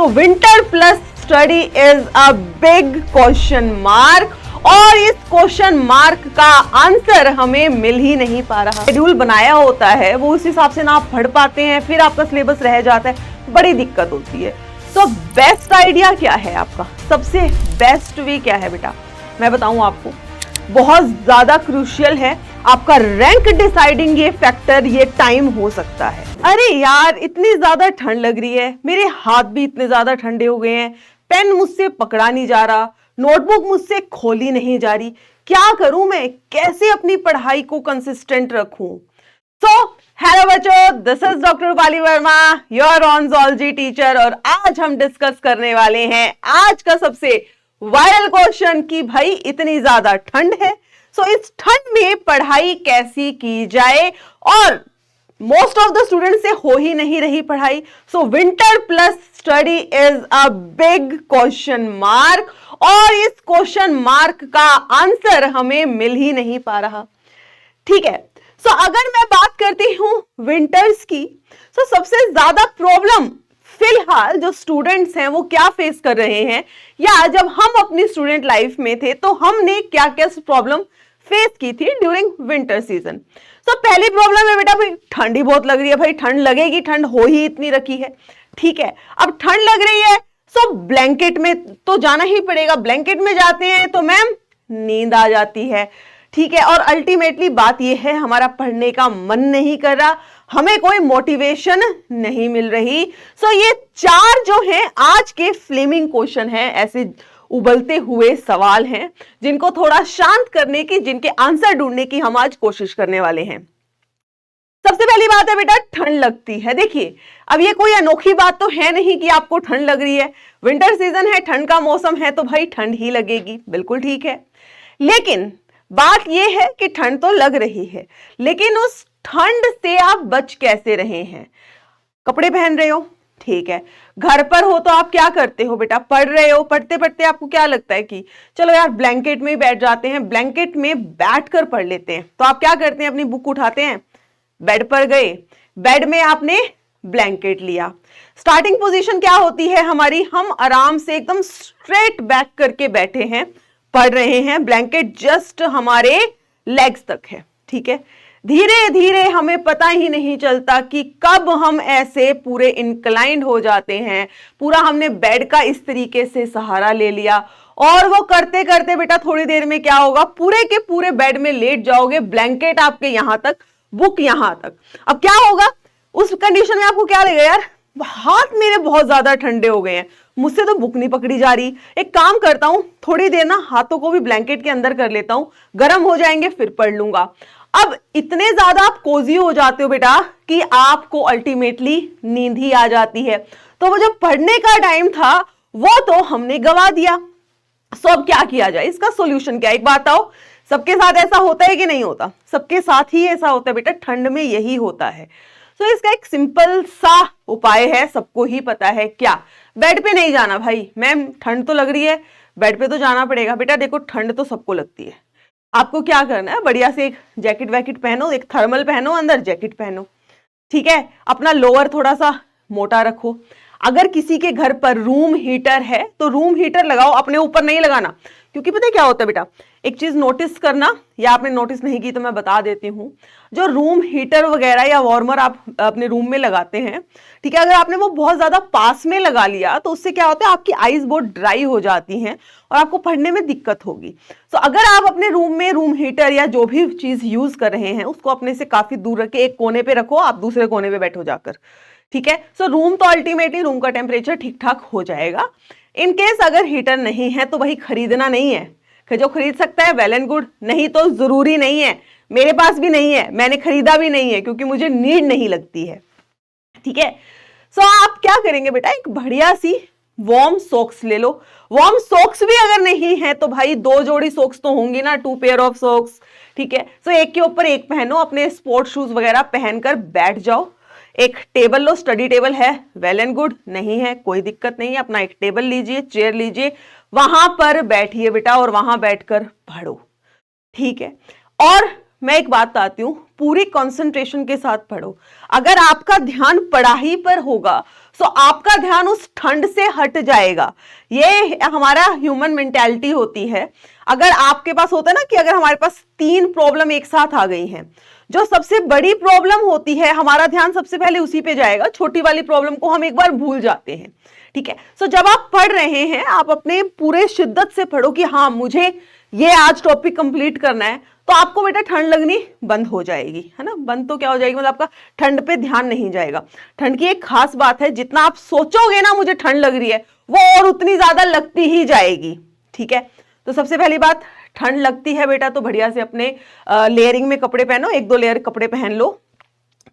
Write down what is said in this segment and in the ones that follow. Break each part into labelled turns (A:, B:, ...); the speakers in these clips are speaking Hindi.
A: So winter plus study is a big question mark और इस क्वेश्चन मार्क का आंसर हमें मिल ही नहीं पा रहा। शेड्यूल बनाया होता है वो उस हिसाब से ना आप पढ़ पाते हैं, फिर आपका सिलेबस रह जाता है, बड़ी दिक्कत होती है। तो बेस्ट आइडिया क्या है आपका, सबसे बेस्ट वे क्या है बेटा, मैं बताऊं आपको, बहुत ज्यादा क्रूशियल है आपका रैंक डिसाइडिंग ये फैक्टर, ये टाइम हो सकता है। अरे यार इतनी ज्यादा ठंड लग रही है, मेरे हाथ भी इतने ज्यादा ठंडे हो गए हैं, पेन मुझसे पकड़ा नहीं जा रहा, नोटबुक मुझसे खोली नहीं जा रही, क्या करूं मैं, कैसे अपनी पढ़ाई को कंसिस्टेंट रखूं। सो हेलो बच्चों, this is doctor Rupali Verma, your on zoology teacher, और आज हम डिस्कस करने वाले हैं आज का सबसे वायरल क्वेश्चन कि भाई इतनी ज्यादा ठंड है, सो इस ठंड में पढ़ाई कैसी की जाए, और मोस्ट ऑफ द स्टूडेंट से हो ही नहीं रही पढ़ाई। So winter plus study is a big question mark और इस क्वेश्चन मार्क का आंसर हमें मिल ही नहीं पा रहा। ठीक है, सो अगर मैं बात करती हूं विंटर्स की, तो सबसे ज्यादा प्रॉब्लम फिलहाल जो स्टूडेंट्स हैं वो क्या फेस कर रहे हैं, या जब हम अपनी स्टूडेंट लाइफ में थे तो हमने क्या क्या प्रॉब्लम फेस की थी ड्यूरिंग विंटर सीजन। तो पहली प्रॉब्लम है बेटा, भाई ठंड ही बहुत लग रही है, भाई ठंड लगेगी, ठंड हो ही इतनी रखी है। ठीक है, अब ठंड लग रही है सो ब्लैंकेट में तो जाना ही पड़ेगा, ब्लैंकेट में जाते हैं तो मैम नींद आ जाती है। ठीक है, और अल्टीमेटली बात यह है हमारा पढ़ने का मन नहीं कर रहा, हमें कोई मोटिवेशन नहीं मिल रही। सो ये चार जो हैं आज के फ्लेमिंग क्वेश्चन हैं, ऐसे उबलते हुए सवाल हैं जिनको थोड़ा शांत करने की, जिनके आंसर ढूंढने की हम आज कोशिश करने वाले हैं। सबसे पहली बात है बेटा, ठंड लगती है। देखिए अब ये कोई अनोखी बात तो है नहीं कि आपको ठंड लग रही है, विंटर सीजन है, ठंड का मौसम है तो भाई ठंड ही लगेगी, बिल्कुल ठीक है। लेकिन बात यह है कि ठंड तो लग रही है, लेकिन उस ठंड से आप बच कैसे रहे हैं। कपड़े पहन रहे हो, ठीक है, घर पर हो तो आप क्या करते हो बेटा, पढ़ रहे हो, पढ़ते पढ़ते आपको क्या लगता है कि चलो यार ब्लैंकेट में ही बैठ जाते हैं, ब्लैंकेट में बैठकर पढ़ लेते हैं, तो आप क्या करते हैं, अपनी बुक उठाते हैं, बेड पर गए, बेड में आपने ब्लैंकेट लिया। स्टार्टिंग पोजीशन क्या होती है हमारी, हम आराम से एकदम स्ट्रेट बैक करके बैठे हैं, पढ़ रहे हैं, ब्लैंकेट जस्ट हमारे लेग्स तक है। ठीक है, धीरे धीरे हमें पता ही नहीं चलता कि कब हम ऐसे पूरे इंक्लाइंड हो जाते हैं, पूरा हमने बेड का इस तरीके से सहारा ले लिया, और वो करते करते बेटा थोड़ी देर में क्या होगा, पूरे के पूरे बेड में लेट जाओगे, ब्लैंकेट आपके यहां तक, बुक यहां तक। अब क्या होगा उस कंडीशन में, आपको क्या लगेगा, यार हाथ मेरे बहुत ज्यादा ठंडे हो गए हैं, मुझसे तो बुक नहीं पकड़ी जा रही, एक काम करता हूं थोड़ी देर ना हाथों को भी ब्लैंकेट के अंदर कर लेता हूं, गर्म हो जाएंगे फिर पढ़ लूंगा। अब इतने ज्यादा आप कोजी हो जाते हो बेटा कि आपको अल्टीमेटली नींद ही आ जाती है। तो वो जो पढ़ने का टाइम था वो तो हमने गवा दिया। सो अब क्या किया जाए, इसका सॉल्यूशन क्या है, एक बात आओ, सबके साथ ऐसा होता है कि नहीं होता, सबके साथ ही ऐसा होता है बेटा, ठंड में यही होता है। तो इसका एक सिंपल सा उपाय है, सबको ही पता है, क्या, बेड पे नहीं जाना भाई, मैम ठंड तो लग रही है, बेड पे तो जाना पड़ेगा। बेटा देखो ठंड तो सबको लगती है, आपको क्या करना है, बढ़िया से एक जैकेट वैकेट पहनो, एक थर्मल पहनो, अंदर जैकेट पहनो। ठीक है, अपना लोअर थोड़ा सा मोटा रखो। अगर किसी के घर पर रूम हीटर है तो रूम हीटर लगाओ, अपने ऊपर नहीं लगाना, क्योंकि पता है क्या होता है बेटा, एक चीज नोटिस करना, या आपने नोटिस नहीं की तो मैं बता देती हूं, जो रूम हीटर वगैरह या वार्मर आप अपने रूम में लगाते हैं, ठीक है, अगर आपने वो बहुत ज्यादा पास में लगा लिया तो उससे क्या होता है, आपकी आईज बहुत ड्राई हो जाती हैं और आपको पढ़ने में दिक्कत होगी। तो अगर आप अपने रूम में रूम हीटर या जो भी चीज यूज कर रहे हैं उसको अपने से काफी दूर रख के एक कोने पे रखो, आप दूसरे कोने पे बैठो जाकर। ठीक है, सो रूम तो अल्टीमेटली रूम का टेम्परेचर ठीक ठाक हो जाएगा। इन केस अगर हीटर नहीं है तो वही खरीदना नहीं है, जो खरीद सकता है वेल एंड गुड, नहीं तो जरूरी नहीं है, मेरे पास भी नहीं है, मैंने खरीदा भी नहीं है क्योंकि मुझे नीड नहीं लगती है। ठीक है, सो आप क्या करेंगे बेटा, एक बढ़िया सी वार्म सॉक्स ले लो। वार्म सॉक्स भी अगर नहीं है तो भाई 2 जोड़ी सॉक्स तो होंगी ना, 2 पेयर ऑफ सॉक्स। ठीक है, सो एक के ऊपर एक पहनो, अपने स्पोर्ट शूज वगैरह पहनकर बैठ जाओ। एक टेबल लो, स्टडी टेबल है वेल एंड गुड, नहीं है कोई दिक्कत नहीं है, अपना एक टेबल लीजिए, चेयर लीजिए, वहां पर बैठिए बेटा और वहां बैठकर पढ़ो। ठीक है, और मैं एक बात बताती हूँ, पूरी कंसंट्रेशन के साथ पढ़ो। अगर आपका ध्यान पढ़ाई पर होगा तो आपका ध्यान उस ठंड से हट जाएगा। ये हमारा ह्यूमन मेंटालिटी होती है। अगर आपके पास होता है ना कि अगर हमारे पास 3 प्रॉब्लम एक साथ आ गई हैं, जो सबसे बड़ी प्रॉब्लम होती है हमारा ध्यान सबसे पहले उसी पे जाएगा, छोटी वाली प्रॉब्लम को हम एक बार भूल जाते हैं। ठीक है, सो जब आप पढ़ रहे हैं आप अपने पूरे शिद्दत से पढ़ो कि हाँ मुझे ये आज टॉपिक कंप्लीट करना है, तो आपको बेटा ठंड लगनी बंद हो जाएगी, है ना। बंद तो क्या हो जाएगी, मतलब आपका ठंड पे ध्यान नहीं जाएगा। ठंड की एक खास बात है, जितना आप सोचोगे ना मुझे ठंड लग रही है, वो और उतनी ज्यादा लगती ही जाएगी। ठीक है, तो सबसे पहली बात, ठंड लगती है बेटा तो बढ़िया से अपने लेयरिंग में कपड़े पहनो, 1-2 लेयर कपड़े पहन लो।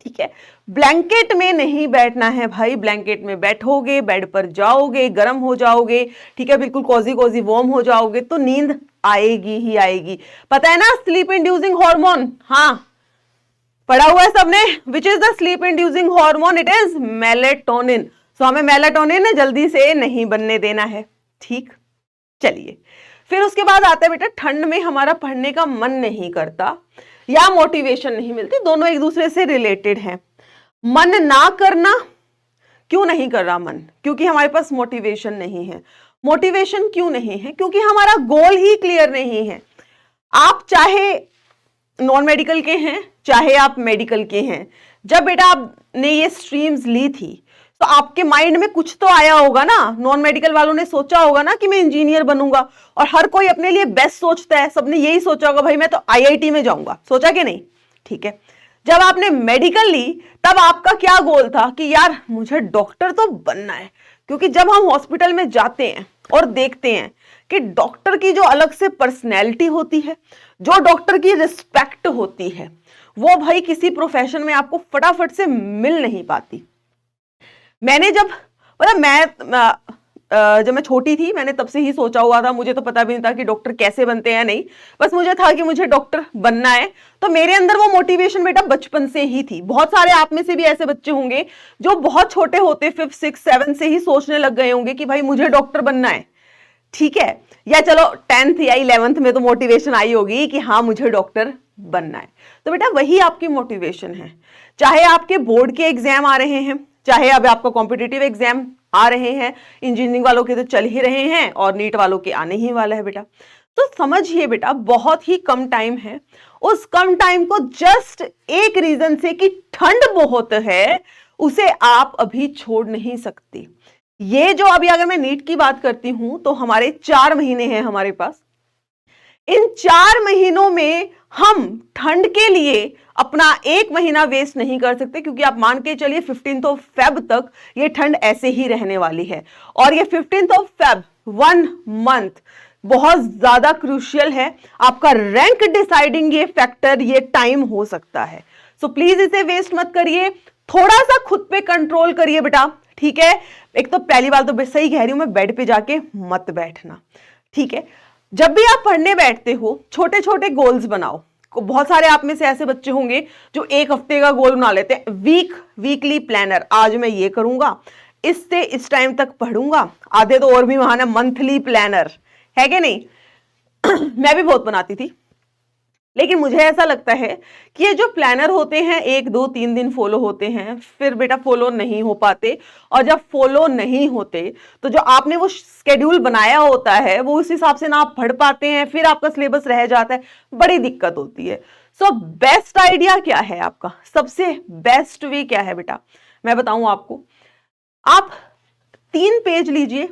A: ठीक है, ब्लैंकेट में नहीं बैठना है भाई, ब्लैंकेट में बैठोगे बेड पर जाओगे गर्म हो जाओगे। ठीक है, बिल्कुल कोजी कोजी वार्म हो जाओगे तो नींद आएगी ही आएगी। पता है ना स्लीप इंड्यूसिंग हार्मोन, हाँ पढ़ा हुआ है सबने, which is the sleep inducing hormone, it is melatonin. सो हमें मेलेटोनिन जल्दी से नहीं बनने देना है। ठीक, चलिए फिर उसके बाद आता है बेटा, ठंड में हमारा पढ़ने का मन नहीं करता या मोटिवेशन नहीं मिलती, दोनों एक दूसरे से रिलेटेड हैं। मन ना करना, क्यों नहीं कर रहा मन? क्योंकि हमारे पास मोटिवेशन नहीं है। मोटिवेशन क्यों नहीं है? क्योंकि हमारा गोल ही क्लियर नहीं है। आप चाहे नॉन मेडिकल के हैं चाहे आप मेडिकल के हैं, जब बेटा आपने ये स्ट्रीम्स ली थी तो आपके माइंड में कुछ तो आया होगा ना। नॉन मेडिकल वालों ने सोचा होगा ना कि मैं इंजीनियर बनूंगा, और हर कोई अपने लिए बेस्ट सोचता है, सबने यही सोचा होगा भाई मैं तो आईआईटी में जाऊंगा, सोचा कि नहीं? ठीक है, जब आपने मेडिकल ली तब आपका क्या गोल था कि यार मुझे डॉक्टर तो बनना है। क्योंकि जब हम हॉस्पिटल में जाते हैं और देखते हैं कि डॉक्टर की जो अलग से पर्सनैलिटी होती है, जो डॉक्टर की रिस्पेक्ट होती है, वो भाई किसी प्रोफेशन में आपको फटाफट से मिल नहीं पाती। मैंने जब जब मैं छोटी थी मैंने तब से ही सोचा हुआ था, मुझे तो पता भी नहीं था कि डॉक्टर कैसे बनते हैं, नहीं, बस मुझे था कि मुझे डॉक्टर बनना है। तो मेरे अंदर वो मोटिवेशन बेटा बचपन से ही थी। बहुत सारे आप में से भी ऐसे बच्चे होंगे जो बहुत छोटे होते 5, 6, 7 से ही सोचने लग गए होंगे कि भाई मुझे डॉक्टर बनना है। ठीक है, या चलो 10th या 11th में तो मोटिवेशन आई होगी कि हाँ मुझे डॉक्टर बनना है। तो बेटा वही आपकी मोटिवेशन है। चाहे आपके बोर्ड के एग्जाम आ रहे हैं, चाहे अब आपका कॉम्पिटिटिव एग्जाम आ रहे हैं, इंजीनियरिंग वालों के तो चल ही रहे हैं और नीट वालों के आने ही वाला है बेटा। तो समझिए बेटा बहुत ही कम टाइम है, उस कम टाइम को जस्ट एक रीजन से कि ठंड बहुत है उसे आप अभी छोड़ नहीं सकते। ये जो अभी अगर मैं नीट की बात करती हूं तो हमारे 4 महीने हैं हमारे पास। इन 4 महीनों में हम ठंड के लिए अपना 1 महीना वेस्ट नहीं कर सकते, क्योंकि आप मान के चलिए 15 फेब तक ये ठंड ऐसे ही रहने वाली है। और ये 15 फेब 1 मंथ बहुत ज्यादा क्रूशियल है। आपका रैंक डिसाइडिंग ये फैक्टर, ये टाइम हो सकता है। सो प्लीज इसे वेस्ट मत करिए, थोड़ा सा खुद पे कंट्रोल करिए बेटा। ठीक है, एक तो पहली बात तो सही कह रही हूं मैं, बेड पे जाके मत बैठना। ठीक है, जब भी आप पढ़ने बैठते हो छोटे छोटे गोल्स बनाओ। बहुत सारे आप में से ऐसे बच्चे होंगे जो 1 हफ्ते का गोल बना लेते हैं, वीकली प्लानर, आज मैं ये करूंगा, इससे इस टाइम तक पढ़ूंगा। आधे तो और भी महान है, मंथली प्लानर, है कि नहीं? मैं भी बहुत बनाती थी, लेकिन मुझे ऐसा लगता है कि ये जो प्लानर होते हैं 1, 2, 3 दिन फॉलो होते हैं, फिर बेटा फॉलो नहीं हो पाते। और जब फॉलो नहीं होते तो जो आपने वो शेड्यूल बनाया होता है वो उस हिसाब से ना आप पढ़ पाते हैं, फिर आपका सिलेबस रह जाता है, बड़ी दिक्कत होती है। सो बेस्ट आइडिया क्या है आपका? सबसे बेस्ट वे क्या है बेटा? मैं बताऊं आपको, आप 3 पेज लीजिए,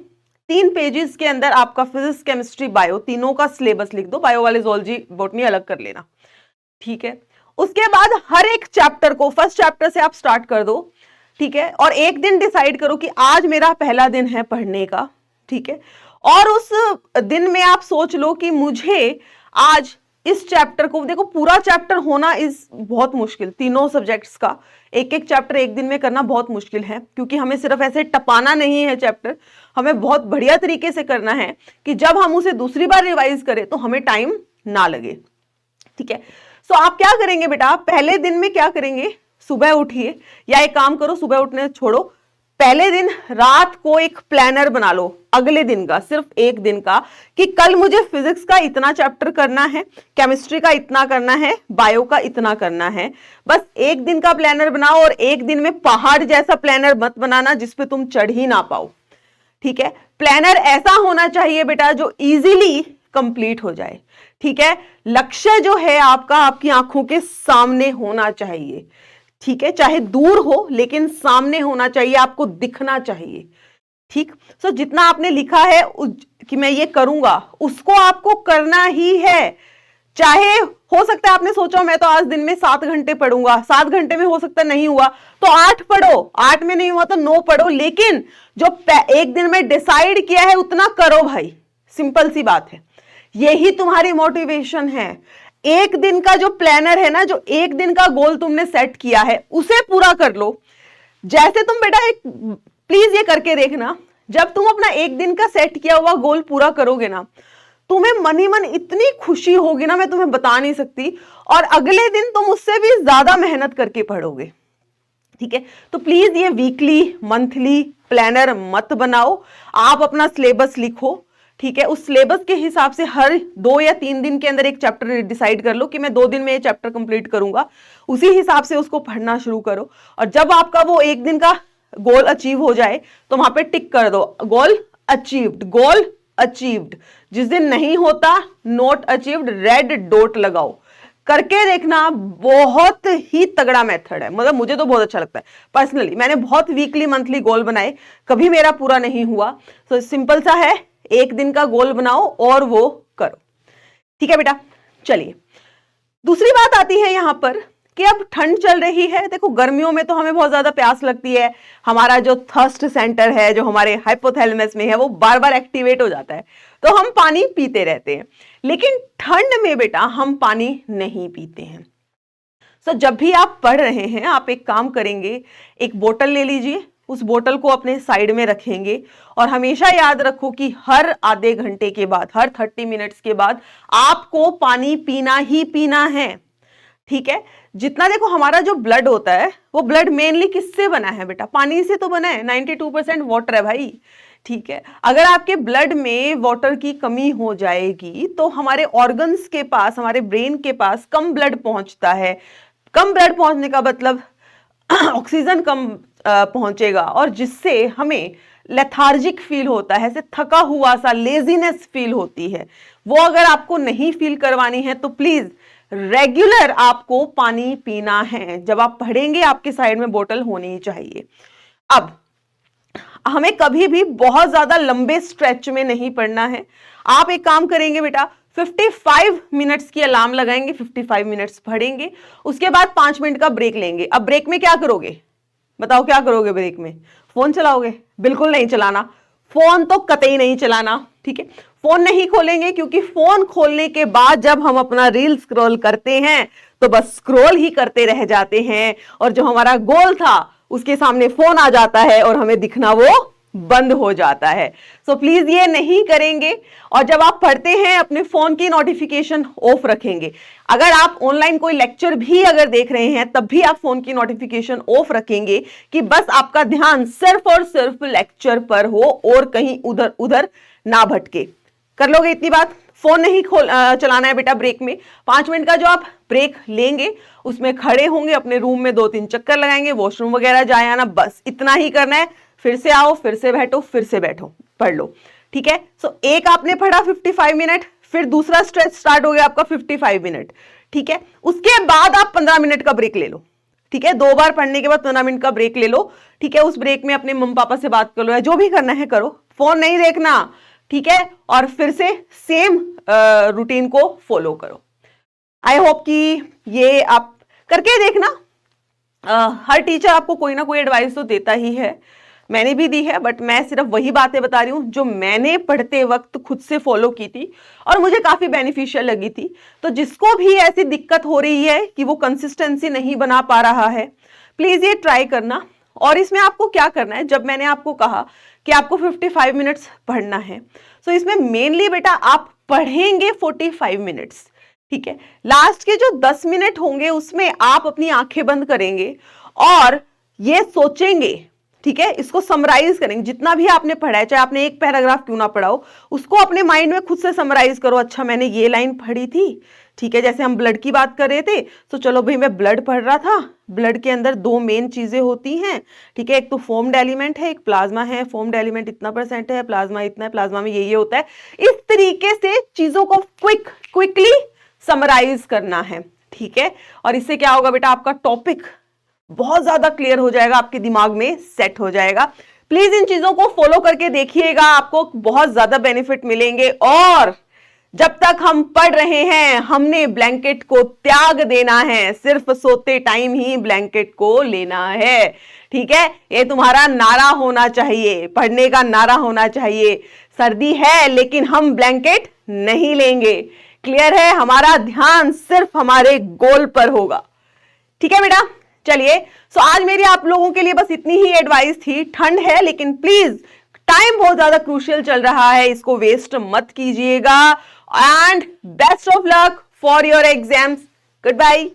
A: 3 पेजेस के अंदर आपका फिजिक्स केमिस्ट्री बायो तीनों का सिलेबस लिख दो, बायो वाले ज़ूलॉजी बॉटनी अलग कर लेना। ठीक है, उसके बाद हर एक चैप्टर को फर्स्ट चैप्टर से आप स्टार्ट कर दो। ठीक है, और एक दिन डिसाइड करो कि आज मेरा पहला दिन है पढ़ने का। ठीक है, और उस दिन में आप सोच लो कि मुझे आज इस चैप्टर को, देखो पूरा चैप्टर होना इज बहुत मुश्किल, तीनों सब्जेक्ट्स का एक एक चैप्टर एक दिन में करना बहुत मुश्किल है, क्योंकि हमें सिर्फ ऐसे टपाना नहीं है चैप्टर, हमें बहुत बढ़िया तरीके से करना है कि जब हम उसे दूसरी बार रिवाइज करें तो हमें टाइम ना लगे। ठीक है, सो आप क्या करेंगे बेटा, पहले दिन में क्या करेंगे, सुबह उठिए, या एक काम करो सुबह उठने छोड़ो, पहले दिन रात को एक प्लानर बना लो, अगले दिन का, सिर्फ एक दिन का, कि कल मुझे फिजिक्स का इतना चैप्टर करना है, केमिस्ट्री का इतना करना है, बायो का इतना करना है। बस एक दिन का प्लानर बनाओ, और एक दिन में पहाड़ जैसा प्लानर मत बनाना जिसपे तुम चढ़ ही ना पाओ। ठीक है, प्लानर ऐसा होना चाहिए बेटा जो इजीली कंप्लीट हो जाए। ठीक है, लक्ष्य जो है आपका आपकी आंखों के सामने होना चाहिए। ठीक है, चाहे दूर हो लेकिन सामने होना चाहिए, आपको दिखना चाहिए। ठीक, सो जितना आपने लिखा है कि मैं ये करूंगा, उसको आपको करना ही है। चाहे हो सकता है आपने सोचा मैं तो आज दिन में 7 घंटे पढ़ूंगा, 7 घंटे में हो सकता नहीं हुआ तो 8 पढ़ो, 8 में नहीं हुआ तो 9 पढ़ो, लेकिन जो एक दिन में डिसाइड किया है उतना करो भाई। सिंपल सी बात है, यही तुम्हारी मोटिवेशन है। एक दिन का जो प्लानर है ना, जो एक दिन का गोल तुमने सेट किया है उसे पूरा कर लो। जैसे तुम बेटा एक प्लीज ये करके देखना, जब तुम अपना एक दिन का सेट किया हुआ गोल पूरा करोगे ना, तुम्हें मन ही मन इतनी खुशी होगी ना, मैं तुम्हें बता नहीं सकती। और अगले दिन तुम उससे भी ज्यादा मेहनत करके पढ़ोगे। ठीक है, तो प्लीज ये वीकली मंथली प्लानर मत बनाओ, आप अपना सिलेबस लिखो। ठीक है, उस सिलेबस के हिसाब से हर 2 या 3 दिन के अंदर एक चैप्टर डिसाइड कर लो कि मैं 2 दिन में ये चैप्टर कंप्लीट करूंगा, उसी हिसाब से उसको पढ़ना शुरू करो। और जब आपका वो एक दिन का गोल अचीव हो जाए तो वहां पे टिक कर दो, गोल अचीव्ड, गोल अचीव्ड। जिस दिन नहीं होता, नॉट अचीव्ड, रेड डॉट लगाओ। करके देखना, बहुत ही तगड़ा मेथड है, मतलब मुझे तो बहुत अच्छा लगता है पर्सनली। मैंने बहुत वीकली मंथली गोल बनाए, कभी मेरा पूरा नहीं हुआ। तो सिंपल सा है, एक दिन का गोल बनाओ और वो करो। ठीक है बेटा, चलिए दूसरी बात आती है यहां पर कि अब ठंड चल रही है। देखो गर्मियों में तो हमें बहुत ज्यादा प्यास लगती है, हमारा जो थर्स्ट सेंटर है, जो हमारे हाइपोथैलेमस में है, वो बार बार एक्टिवेट हो जाता है, तो हम पानी पीते रहते हैं। लेकिन ठंड में बेटा हम पानी नहीं पीते हैं। तो जब भी आप पढ़ रहे हैं, आप एक काम करेंगे, एक बोतल ले लीजिए, उस बोतल को अपने साइड में रखेंगे, और हमेशा याद रखो कि हर आधे घंटे के बाद, हर 30 मिनट्स के बाद आपको पानी पीना ही पीना है। ठीक है, जितना देखो हमारा जो ब्लड होता है, वो ब्लड मेनली किससे बना है बेटा? पानी से तो बना है, 92% वाटर है भाई। ठीक है, अगर आपके ब्लड में वाटर की कमी हो जाएगी तो हमारे ऑर्गन्स के पास, हमारे ब्रेन के पास कम ब्लड पहुंचता है। कम ब्लड पहुंचने का मतलब ऑक्सीजन कम पहुंचेगा, और जिससे हमें लेथार्जिक फील होता है, ऐसे थका हुआ सा, लेजीनेस फील होती है। वो अगर आपको नहीं फील करवानी है तो प्लीज रेगुलर आपको पानी पीना है। जब आप पढ़ेंगे आपके साइड में बोतल होनी चाहिए। अब हमें कभी भी बहुत ज्यादा लंबे स्ट्रेच में नहीं पढ़ना है। आप एक काम करेंगे बेटा, 55 मिनट्स की अलार्म लगाएंगे, 55 मिनट्स पढ़ेंगे, उसके बाद 5 मिनट का ब्रेक लेंगे। अब ब्रेक में क्या करोगे बताओ, क्या करोगे ब्रेक में? फोन चलाओगे? बिल्कुल नहीं चलाना, फोन तो कतई नहीं चलाना। ठीक है, फोन नहीं खोलेंगे, क्योंकि फोन खोलने के बाद जब हम अपना रील स्क्रॉल करते हैं तो बस स्क्रॉल ही करते रह जाते हैं, और जो हमारा गोल था उसके सामने फोन आ जाता है और हमें दिखना वो बंद हो जाता है। सो प्लीज ये नहीं करेंगे। और जब आप पढ़ते हैं अपने फोन की नोटिफिकेशन ऑफ रखेंगे। अगर आप ऑनलाइन कोई लेक्चर भी अगर देख रहे हैं तब भी आप फोन की नोटिफिकेशन ऑफ रखेंगे, कि बस आपका ध्यान सिर्फ और सिर्फ लेक्चर पर हो और कहीं उधर उधर ना भटके। कर लोगे इतनी बात? फोन नहीं चलाना है बेटा ब्रेक में। 5 मिनट का जो आप ब्रेक लेंगे उसमें खड़े होंगे, अपने रूम में 2-3 चक्कर लगाएंगे, वॉशरूम वगैरह जाए आना, बस इतना ही करना है। फिर से आओ, फिर से बैठो, फिर से बैठो, पढ़ लो। ठीक है, सो एक आपने पढ़ा 55 मिनट, फिर दूसरा स्ट्रेच स्टार्ट हो गया आपका 55 मिनट। ठीक है, उसके बाद आप 15 मिनट का ब्रेक ले लो। ठीक है, 2 बार पढ़ने के बाद 15 मिनट का ब्रेक ले लो। ठीक है, उस ब्रेक में अपने मम्मी पापा से बात कर लो, या जो भी करना है करो, फोन नहीं देखना। ठीक है, और फिर से सेम रूटीन को फॉलो करो। आई होप कि ये आप करके देखना। हर टीचर आपको कोई ना कोई एडवाइस तो देता ही है, मैंने भी दी है, बट मैं सिर्फ वही बातें बता रही हूं जो मैंने पढ़ते वक्त खुद से फॉलो की थी और मुझे काफी बेनिफिशियल लगी थी। तो जिसको भी ऐसी दिक्कत हो रही है कि वो कंसिस्टेंसी नहीं बना पा रहा है, प्लीज ये ट्राई करना। और इसमें आपको क्या करना है, जब मैंने आपको कहा कि आपको 55 मिनट्स पढ़ना है, तो इसमें मेनली बेटा आप पढ़ेंगे 45 मिनट्स। ठीक है, लास्ट के जो 10 मिनट होंगे उसमें आप अपनी आंखें बंद करेंगे और ये सोचेंगे ठीक है, इसको समराइज करेंगे। जितना भी आपने पढ़ा है, चाहे आपने एक पैराग्राफ क्यों ना पढ़ा हो, उसको अपने माइंड में खुद से समराइज करो। अच्छा, मैंने ये लाइन पढ़ी थी, ठीक है, जैसे हम ब्लड की बात कर रहे थे, तो चलो भाई मैं ब्लड पढ़ रहा था। ब्लड के अंदर दो मेन चीजें होती हैं, ठीक है, एक तो फोम्ड एलिमेंट है, एक प्लाज्मा है। फोम्ड एलिमेंट इतना % है, प्लाज्मा इतना है, प्लाज्मा में ये होता है। इस तरीके से चीजों को क्विकली समराइज करना है, ठीक है। और इससे क्या होगा बेटा, आपका टॉपिक बहुत ज्यादा क्लियर हो जाएगा, आपके दिमाग में सेट हो जाएगा। प्लीज इन चीजों को फॉलो करके देखिएगा, आपको बहुत ज्यादा बेनिफिट मिलेंगे। और जब तक हम पढ़ रहे हैं, हमने ब्लैंकेट को त्याग देना है, सिर्फ सोते टाइम ही ब्लैंकेट को लेना है, ठीक है। ये तुम्हारा नारा होना चाहिए, पढ़ने का नारा होना चाहिए। सर्दी है लेकिन हम ब्लैंकेट नहीं लेंगे, क्लियर है। हमारा ध्यान सिर्फ हमारे गोल पर होगा, ठीक है बेटा। चलिए, सो आज मेरी आप लोगों के लिए बस इतनी ही एडवाइस थी। ठंड है लेकिन प्लीज, टाइम बहुत ज्यादा क्रूशियल चल रहा है, इसको वेस्ट मत कीजिएगा। And best of luck for your exams. Good bye.